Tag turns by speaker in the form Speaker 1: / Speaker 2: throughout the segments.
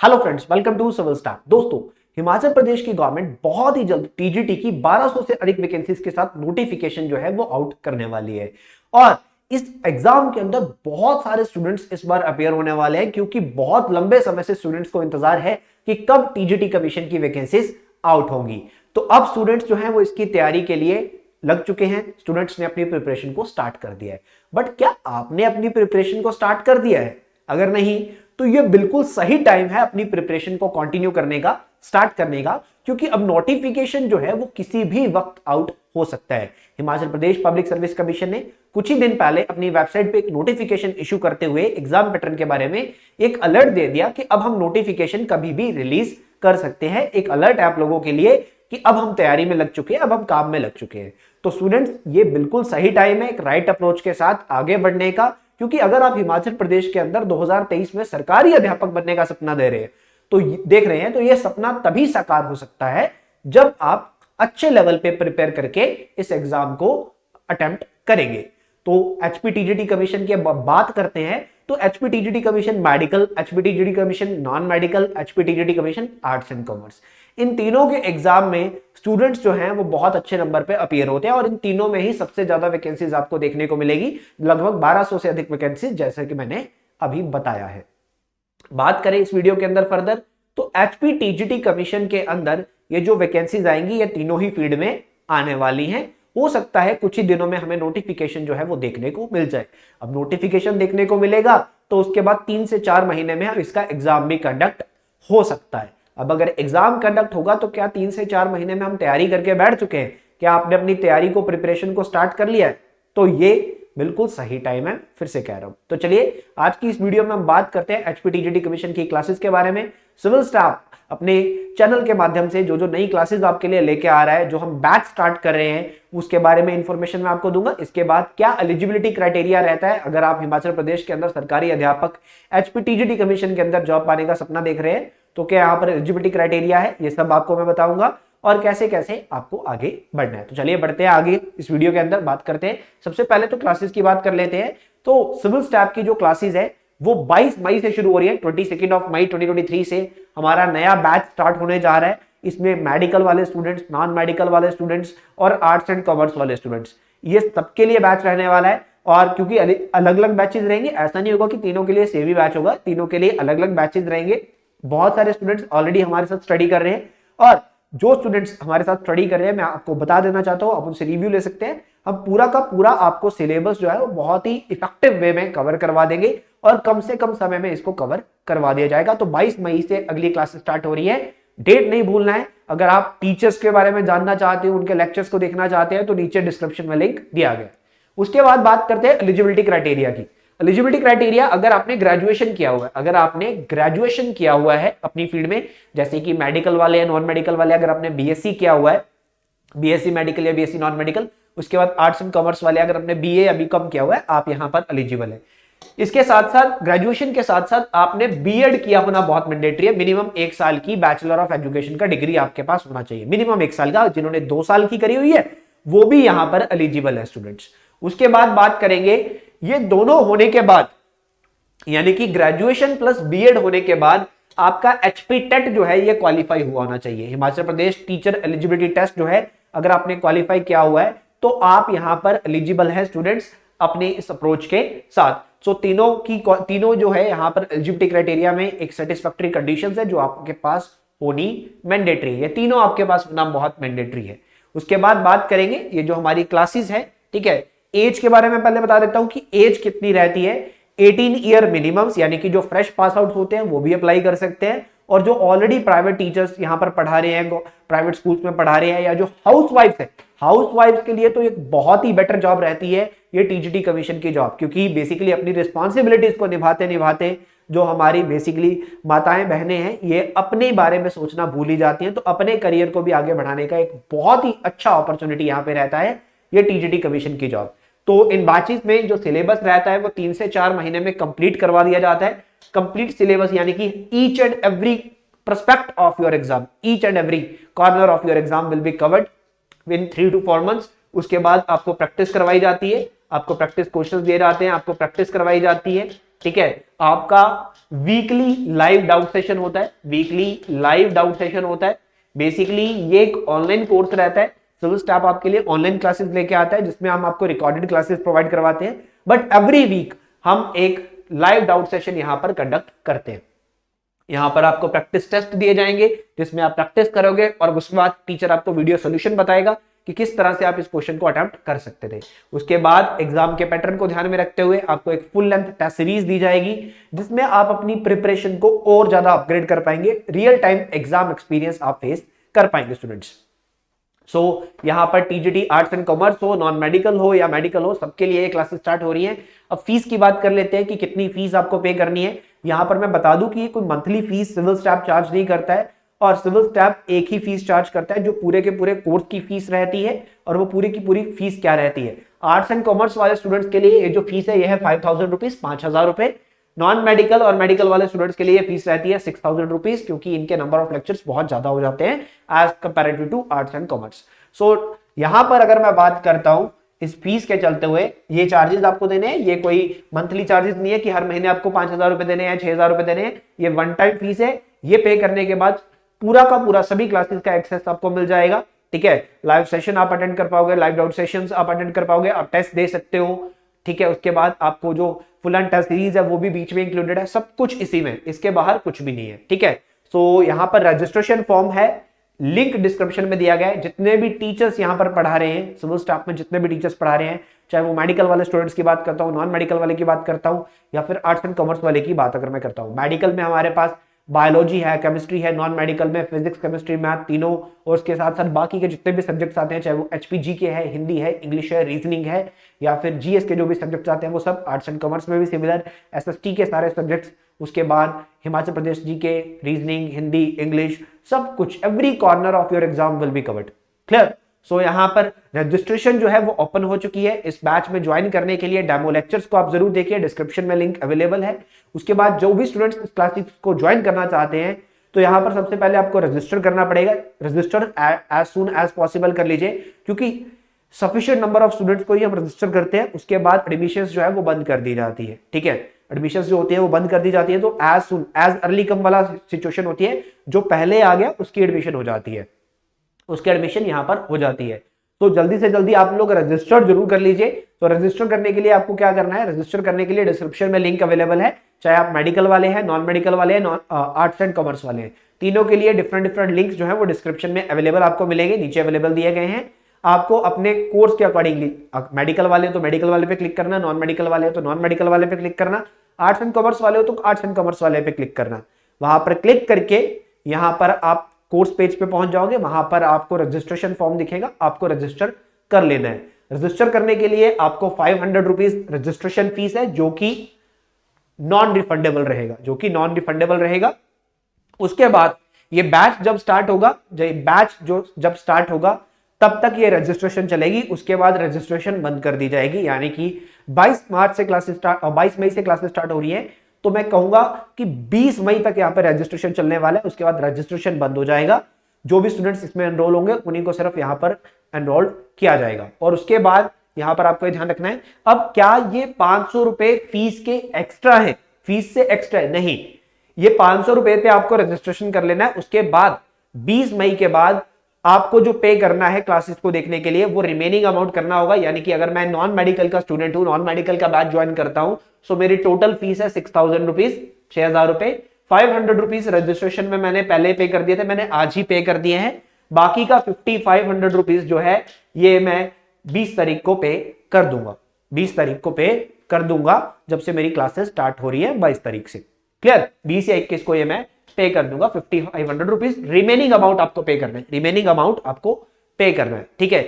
Speaker 1: Hello friends, welcome to Civil Star. दोस्तों, हिमाचल प्रदेश की government बहुत ही जल्द टीजीटी की 1200 से अधिक वैकेंसीज के साथ नोटिफिकेशन जो है वो आउट करने वाली है। और इस एग्जाम के अंदर बहुत सारे स्टूडेंट्स इस बार अपियर होने वाले हैं, क्योंकि बहुत लंबे समय से स्टूडेंट्स को इंतजार है कि कब टीजीटी कमीशन की वैकेंसीज आउट होंगी। तो अब स्टूडेंट्स जो है वो इसकी तैयारी के लिए लग चुके हैं। स्टूडेंट्स ने अपनी प्रिपरेशन को स्टार्ट कर दिया है। बट क्या आपने अपनी प्रिपरेशन को स्टार्ट कर दिया है? अगर नहीं, तो ये बिल्कुल सही टाइम है अपनी प्रिपरेशन को कंटिन्यू करने का, स्टार्ट करने का, क्योंकि अब नोटिफिकेशन जो है वो किसी भी वक्त आउट हो सकता है। Himachal Pradesh public service commission ने कुछ ही दिन पहले अपनी वेबसाइट पे एक नोटिफिकेशन इशू करते हुए एग्जाम पैटर्न के बारे में एक अलर्ट दे दिया कि अब हम नोटिफिकेशन कभी भी रिलीज कर सकते हैं। एक अलर्ट है आप लोगों के लिए कि अब हम तैयारी में लग चुके हैं, अब हम काम में लग चुके हैं। तो स्टूडेंट्स, ये बिल्कुल सही टाइम है एक राइट अप्रोच के साथ आगे बढ़ने का, क्योंकि अगर आप हिमाचल प्रदेश के अंदर 2023 में सरकारी अध्यापक बनने का सपना दे रहे हैं, तो देख रहे हैं, तो यह सपना तभी साकार हो सकता है जब आप अच्छे लेवल पे प्रिपेयर करके इस एग्जाम को अटेम्प्ट करेंगे। तो एचपीटीजीटी कमीशन की बात करते हैं तो HPTGT commission medical, HPTGT commission non medical, HPTGT commission arts and commerce, इन तीनों के एग्जाम में स्टूडेंट्स जो हैं वो बहुत अच्छे नंबर पे अपीयर होते हैं। और इन तीनों में ही सबसे ज्यादा वैकेंसीज आपको देखने को मिलेगी, लगभग 1200 से अधिक वैकेंसीज, जैसे कि मैंने अभी बताया है। बात करें इस वीडियो के अंदर फर्दर, तो एचपीटीजीटी कमीशन के अंदर ये जो वैकेंसीज आएंगी ये तीनों ही फील्ड में आने वाली हैं। हो सकता है कुछ ही दिनों में हमें नोटिफिकेशन जो है वो देखने को मिल जाए। अब नोटिफिकेशन देखने को मिलेगा तो उसके बाद 3 से 4 महीने में इसका एग्जाम भी कंडक्ट हो सकता है। अब अगर एग्जाम कंडक्ट होगा तो क्या 3 से 4 महीने में हम तैयारी करके बैठ चुके हैं? क्या आपने अपनी तैयारी को, प्रिपरेशन को स्टार्ट कर लिया है? तो ये बिल्कुल सही टाइम है, फिर से कह रहा हूं। तो चलिए आज की इस वीडियो में हम बात करते हैं एचपीटीजीटी कमीशन की क्लासेस के बारे में। सिविल स्टाफ अपने चैनल के माध्यम से जो जो नई क्लासेस आपके लिए लेके आ रहा है, जो हम बैच स्टार्ट कर रहे हैं, उसके बारे में इंफॉर्मेशन मैं आपको दूंगा। इसके बाद क्या एलिजिबिलिटी क्राइटेरिया रहता है अगर आप हिमाचल प्रदेश के अंदर सरकारी अध्यापक एचपीटीजीटी कमीशन के अंदर जॉब पाने का सपना देख रहे हैं, तो क्या यहाँ पर एलिजिबिलिटी क्राइटेरिया है, ये सब आपको मैं बताऊंगा और कैसे कैसे आपको आगे बढ़ना है। तो चलिए बढ़ते हैं आगे, इस वीडियो के अंदर बात करते हैं। सबसे पहले तो क्लासेस की बात कर लेते हैं। तो सिविल स्टाफ की जो क्लासेस है वो 22 मई से शुरू हो रही है। 22 मई 2023 से हमारा नया बैच स्टार्ट होने जा रहा है। इसमें मेडिकल वाले स्टूडेंट्स, नॉन मेडिकल वाले स्टूडेंट्स और आर्ट्स एंड कॉमर्स वाले स्टूडेंट्स, ये सबके लिए बैच रहने वाला है। और क्योंकि अलग अलग बैचेस रहेंगे, ऐसा नहीं होगा कि तीनों के लिए सेम ही बैच होगा, तीनों के लिए अलग अलग बैचेस रहेंगे। बहुत सारे स्टूडेंट्स ऑलरेडी हमारे साथ स्टडी कर रहे हैं, और जो स्टूडेंट्स हमारे साथ स्टडी कर रहे हैं मैं आपको बता देना चाहता हूं, आप उनसे रिव्यू ले सकते हैं। हम पूरा का पूरा आपको सिलेबस जो है वो बहुत ही इफेक्टिव वे में कवर करवा देंगे और कम से कम समय में इसको कवर करवा दिया जाएगा। तो 22 मई से अगली क्लास स्टार्ट हो रही है, डेट नहीं भूलना है। अगर आप टीचर्स के बारे में जानना चाहते हो, उनके लेक्चर्स को देखना चाहते हैं, तो नीचे डिस्क्रिप्शन में लिंक दिया गया। उसके बाद बात करते हैं एलिजिबिलिटी क्राइटेरिया की। एलिजिबिलिटी क्राइटेरिया, अगर आपने ग्रेजुएशन किया हुआ है, अगर आपने ग्रेजुएशन किया हुआ है अपनी फील्ड में, जैसे कि मेडिकल वाले या नॉन मेडिकल वाले, अगर आपने बीएससी किया हुआ है, बीएससी मेडिकल या बीएससी नॉन मेडिकल, उसके बाद आर्ट्स एंड कॉमर्स वाले अगर आपने बीए या बीकॉम किया हुआ है, आप यहां पर एलिजिबल है। इसके साथ साथ ग्रेजुएशन के साथ साथ आपने बीएड किया होना बहुत मैंडेटरी है। मिनिमम 1 साल की बैचलर ऑफ एजुकेशन का डिग्री आपके पास होना चाहिए, मिनिमम 1 साल का। जिन्होंने 2 साल की करी हुई है वो भी यहां पर एलिजिबल है स्टूडेंट्स। उसके बाद बात करेंगे, ये दोनों होने के बाद, यानी कि ग्रेजुएशन प्लस बीएड होने के बाद आपका एचपी टेट जो है ये क्वालिफाई हुआ होना चाहिए। Himachal Pradesh teacher eligibility test जो है, अगर आपने क्वालिफाई किया हुआ है तो आप यहां पर एलिजिबल है स्टूडेंट्स अपने इस अप्रोच के साथ। सो तीनों जो है यहां पर एलिजिबिलिटी क्राइटेरिया में एक सेटिस्फैक्टरी कंडीशंस है जो आपके पास होनी मैंडेटरी है। तीनों आपके पास होना बहुत मैंडेटरी है। उसके बाद बात करेंगे ये जो हमारी क्लासेस है, ठीक है। एज के बारे में पहले बता देता हूं कि एज कितनी रहती है। 18 ईयर मिनिमम्स, यानी कि जो फ्रेश पास आउट होते हैं वो भी अप्लाई कर सकते हैं, और जो ऑलरेडी प्राइवेट टीचर्स यहां पर पढ़ा रहे हैं, प्राइवेट स्कूल्स में पढ़ा रहे हैं, या जो हाउसवाइफ है, हाउसवाइफ के लिए तो एक बहुत ही बेटर जॉब रहती है ये टीजीटी कमीशन की जॉब, क्योंकि बेसिकली अपनी रिस्पॉन्सिबिलिटीज को निभाते निभाते जो हमारी बेसिकली माताएं बहनें हैं, ये अपने बारे में सोचना भूल ही जाती हैं। तो अपने करियर को भी आगे बढ़ाने का एक बहुत ही अच्छा अपॉर्चुनिटी यहां पे रहता है ये टीजीटी कमीशन की जॉब। तो इन बैचेस में जो सिलेबस रहता है वो 3 से 4 महीने में कंप्लीट करवा दिया जाता है। कंप्लीट सिलेबस यानी कि each and every prospect of your exam, each and every corner of your exam will be covered win 3 to 4 months। उसके बाद आपको प्रैक्टिस करवाई जाती है, आपको प्रैक्टिस क्वेश्चंस दिए जाते हैं, आपको प्रैक्टिस करवाई जाती है। ठीक है, आपका वीकली लाइव डाउट सेशन होता है, वीकली लाइव डाउट सेशन होता है। बेसिकली ये एक ऑनलाइन कोर्स रहता है, सिविल स्टाफ आपके लिए ऑनलाइन क्लासेस लेके आता है जिसमें हम आपको रिकॉर्डेड क्लासेस प्रोवाइड करवाते हैं, बट एवरी वीक हम एक लाइव डाउट सेशन यहां पर कंडक्ट करते हैं। यहां पर आपको प्रैक्टिस टेस्ट दिए जाएंगे जिसमें आप प्रैक्टिस करोगे और उसके बाद टीचर आपको वीडियो सॉल्यूशन बताएगा कि किस तरह से आप इस क्वेश्चन को अटेम्प्ट कर सकते थे। उसके बाद एग्जाम के पैटर्न को ध्यान में रखते हुए आपको एक फुल लेंथ टेस्ट सीरीज दी जाएगी जिसमें आप अपनी प्रिपरेशन को और ज्यादा अपग्रेड कर पाएंगे, रियल टाइम एग्जाम एक्सपीरियंस आप फेस कर पाएंगे स्टूडेंट्स। सो यहां पर टीजीटी आर्ट्स एंड कॉमर्स हो, नॉन मेडिकल हो या मेडिकल हो, सबके लिए क्लासेस स्टार्ट हो रही हैं। अब फीस की बात कर लेते हैं कि कितनी फीस आपको पे करनी है। यहां पर मैं बता दूं कि कोई monthly fees civil staff charge नहीं करता है, और सिविल स्टाफ एक ही फीस चार्ज करता है जो पूरे के पूरे कोर्स की फीस रहती है। और वो पूरी की पूरी फीस क्या रहती है, आर्ट्स एंड कॉमर्स वाले स्टूडेंट्स के लिए ये जो फीस है ये है 5000 रुपीज, 5000 रुपए। नॉन मेडिकल और मेडिकल वाले स्टूडेंट्स के लिए फीस रहती है 6000 रुपीज, क्योंकि इनके नंबर ऑफ लेक्चर्स बहुत ज्यादा हो जाते हैं as comparative to arts and commerce. So यहां पर अगर मैं बात करता हूं इस फीस के चलते हुए, ये चार्जेस आपको देने हैं, ये कोई मंथली चार्जेस नहीं है कि हर महीने आपको 5000 रुपए देने हैं, 6000 रुपए देने हैं। ये वन टाइम फीस है। ये पे करने के बाद पूरा का पूरा सभी क्लासेस का एक्सेस आपको मिल जाएगा। ठीक है, लाइव सेशन आप अटेंड कर पाओगे, लाइव डाउट सेशंस आप अटेंड कर पाओगे, आप टेस्ट दे सकते हो। ठीक है, उसके बाद आपको जो फुल एंड टेस्ट सीरीज है वो भी बीच में इंक्लूडेड है, सब कुछ इसी में, इसके बाहर कुछ भी नहीं है। ठीक है, सो यहां पर रजिस्ट्रेशन फॉर्म है, लिंक डिस्क्रिप्शन में दिया गया है। जितने भी टीचर्स यहां पर पढ़ा रहे हैं, सिविल स्टाफ में जितने भी टीचर्स पढ़ा रहे हैं, चाहे वो मेडिकल वाले स्टूडेंट्स की बात करता हूं, नॉन मेडिकल वाले की बात करता हूं, या फिर आर्ट्स एंड कॉमर्स वाले की बात अगर मैं करता हूं। मेडिकल में हमारे पास बायोलॉजी है, केमिस्ट्री है, नॉन मेडिकल में फिजिक्स, केमिस्ट्री, मैथ तीनों, और उसके साथ साथ बाकी के जितने भी सब्जेक्ट्स आते हैं, चाहे वो एचपीजी के है, हिंदी है, इंग्लिश है, रीजनिंग है, या फिर जीएस के जो भी सब्जेक्ट्स आते हैं वो सब आर्ट्स एंड कॉमर्स में भी सिमिलर, एसएसटी के सारे सब्जेक्ट्स, उसके बाद हिमाचल प्रदेश जी के रीजनिंग, हिंदी, इंग्लिश, सब कुछ, every corner of your exam will be covered. Clear? So यहाँ पर रजिस्ट्रेशन जो है वो ओपन हो चुकी है। इस बैच में ज्वाइन करने के लिए डेमो लेक्चर्स को आप जरूर देखिए, डिस्क्रिप्शन में लिंक अवेलेबल है। उसके बाद जो भी स्टूडेंट्स इस क्लासेस को ज्वाइन करना चाहते हैं तो यहाँ पर सबसे पहले आपको रजिस्टर करना पड़ेगा। Register as soon as possible कर लीजिए, क्योंकि सफिशिएंट नंबर ऑफ स्टूडेंट्स को ही हम रजिस्टर करते हैं, उसके बाद एडमिशंस जो है वो बंद कर दी जाती है। ठीक है, एडमिशंस जो होती है वो बंद कर दी जाती है, तो एज सून एज अर्ली कम वाला सिचुएशन होती है, जो पहले आ गया उसकी एडमिशन हो जाती है, उसकी एडमिशन यहाँ पर हो जाती है। तो जल्दी से जल्दी आप लोग रजिस्टर जरूर कर लीजिए। तो रजिस्टर करने के लिए आपको क्या करना है, रजिस्टर करने के लिए डिस्क्रिप्शन में लिंक अवेलेबल है, चाहे आप मेडिकल वाले हैं, नॉन मेडिकल वाले हैं, आर्ट्स एंड कॉमर्स वाले हैं, तीनों के लिए डिफरेंट लिंक्स जो है वो डिस्क्रिप्शन में अवेलेबल आपको मिलेंगे, नीचे अवेलेबल दिए गए हैं। आपको अपने कोर्स के अकॉर्डिंगली, मेडिकल वाले हो तो मेडिकल वाले पे क्लिक करना, नॉन मेडिकल वाले हो तो नॉन मेडिकल वाले पे क्लिक करना, आर्ट्स एंड कॉमर्स वाले हो तो आर्ट्स एंड कॉमर्स वाले पे क्लिक करना। वहां पर क्लिक करके यहाँ पर आप कोर्स पेज पे पहुंच जाओगे, वहां पर आपको रजिस्ट्रेशन फॉर्म दिखेगा, आपको रजिस्टर कर लेना है। रजिस्टर करने के लिए आपको 500 रुपीज रजिस्ट्रेशन फीस है, जो कि नॉन रिफंडेबल रहेगा, जो कि नॉन रिफंडेबल रहेगा। उसके बाद ये बैच जब स्टार्ट होगा, जब स्टार्ट होगा तब तक ये रजिस्ट्रेशन चलेगी, उसके बाद रजिस्ट्रेशन बंद कर दी जाएगी। यानी कि 22 मई से क्लासेस स्टार्ट हो रही है, तो मैं कहूंगा कि 20 मई तक यहाँ पे रजिस्ट्रेशन चलने वाला है, उसके बाद रजिस्ट्रेशन बंद हो जाएगा। जो भी स्टूडेंट्स इसमें एनरोल होंगे उन्हीं को सिर्फ यहाँ पर एनरोल किया जाएगा। और उसके बाद यहां पर आपको ध्यान रखना है, अब क्या ये 500 रुपए फीस के एक्स्ट्रा है, फीस से एक्स्ट्रा है? नहीं, ये 500 रुपए पे आपको रजिस्ट्रेशन कर लेना है। उसके बाद 20 मई के बाद आपको जो पे करना है क्लासेस को देखने के लिए, वो रिमेनिंग अमाउंट करना होगा। यानी कि अगर मैं नॉन मेडिकल का स्टूडेंट हूं, नॉन मेडिकल का बैच ज्वाइन करता हूं, सो मेरी टोटल फीस है 6000 रुपीज, 6000 रुपए। 500 रुपीज रजिस्ट्रेशन में मैंने पहले पे कर दिए थे, मैंने आज ही पे कर दिए हैं। बाकी का 5500 रुपीज जो है ये मैं 20 तारीख को पे कर दूंगा, 20 तारीख को पे कर दूंगा, जब से मेरी क्लासेस स्टार्ट हो रही है 22 तारीख से। क्लियर? 20 या 21 को ये मैं पे कर दूंगा 5500 रुपीज। रिमेनिंग अमाउंट आपको पे करना है, रिमेनिंग अमाउंट आपको पे करना है। ठीक है,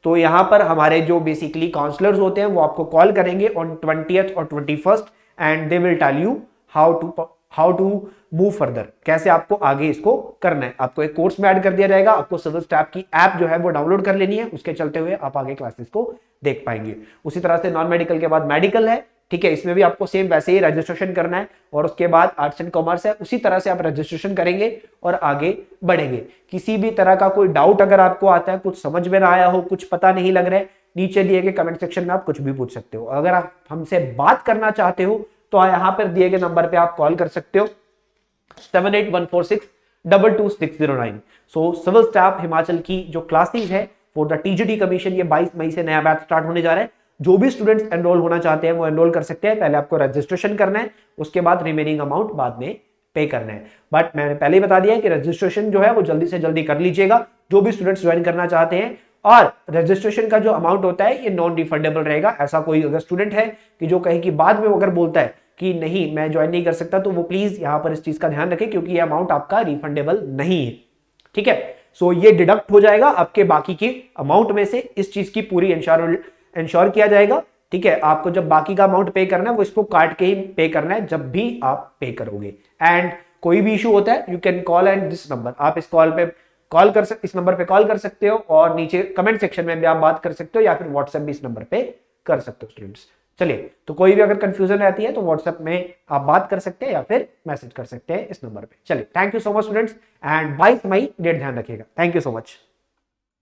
Speaker 1: तो यहां पर हमारे जो बेसिकली काउंसलर्स होते हैं वो आपको कॉल करेंगे ऑन 20th और 21st, and they will tell you how to move further, कैसे आपको आगे इसको करना है। आपको एक कोर्स में ऐड कर दिया जाएगा, आपको सिविल स्टाफ की ऐप जो है वो डाउनलोड कर लेनी है, उसके चलते हुए आप आगे क्लासेस को देख पाएंगे। उसी तरह से नॉन मेडिकल के बाद मेडिकल है। ठीक है, इसमें भी आपको सेम वैसे ही रजिस्ट्रेशन करना है, और उसके बाद आर्ट्स एंड कॉमर्स है, उसी तरह से आप रजिस्ट्रेशन करेंगे और आगे बढ़ेंगे। किसी भी तरह का कोई डाउट अगर आपको आता है, कुछ समझ में ना आया हो, कुछ पता नहीं लग रहा है, नीचे दिए गए कमेंट सेक्शन में आप कुछ भी पूछ सकते हो। अगर आप हमसे बात करना चाहते हो तो यहाँ पर दिए गए नंबर पे आप कॉल कर सकते हो 7814622609। सो सिविल स्टाफ हिमाचल की जो क्लासेस है फॉर द टीजीटी कमीशन, ये 22 मई से नया बैच स्टार्ट होने जा रहा है। जो भी स्टूडेंट्स एनरोल होना चाहते हैं वो एनरोल कर सकते हैं। पहले आपको रजिस्ट्रेशन करना है, उसके बाद रिमेनिंग अमाउंट बाद में पे करना है। बट मैंने पहले ही बता दिया है कि रजिस्ट्रेशन जो है वो जल्दी से जल्दी कर लीजिएगा, जो भी स्टूडेंट्स ज्वाइन करना चाहते हैं। और रजिस्ट्रेशन का जो अमाउंट होता है ये नॉन रिफंडेबल रहेगा। ऐसा कोई अगर स्टूडेंट है कि जो कहे कि बाद में अगर बोलता है कि नहीं मैं ज्वाइन नहीं कर सकता, तो वो प्लीज यहां पर इस चीज का ध्यान रखें, क्योंकि ये अमाउंट आपका रिफंडेबल नहीं है। ठीक है, सो ये डिडक्ट हो जाएगा आपके बाकी के अमाउंट में से। इस चीज की पूरी इंश्योर किया जाएगा। ठीक है, आपको जब बाकी का अमाउंट पे करना है वो इसको काट के ही पे करना है जब भी आप पे करोगे। एंड कोई भी इशू होता है you can call and this number, आप इस कॉल पे कॉल कर सकते, इस नंबर पे कॉल कर सकते हो, और नीचे कमेंट सेक्शन में भी आप बात कर सकते हो, या फिर व्हाट्सएप भी इस नंबर पे कर सकते हो स्टूडेंट्स। चलिए, तो कोई भी अगर कंफ्यूजन रहती है तो व्हाट्सएप में आप बात कर सकते हैं या फिर मैसेज कर सकते हैं इस नंबर पे। चलिए, thank you so much students, and 22 मई डेट ध्यान रखिएगा। Thank you so much.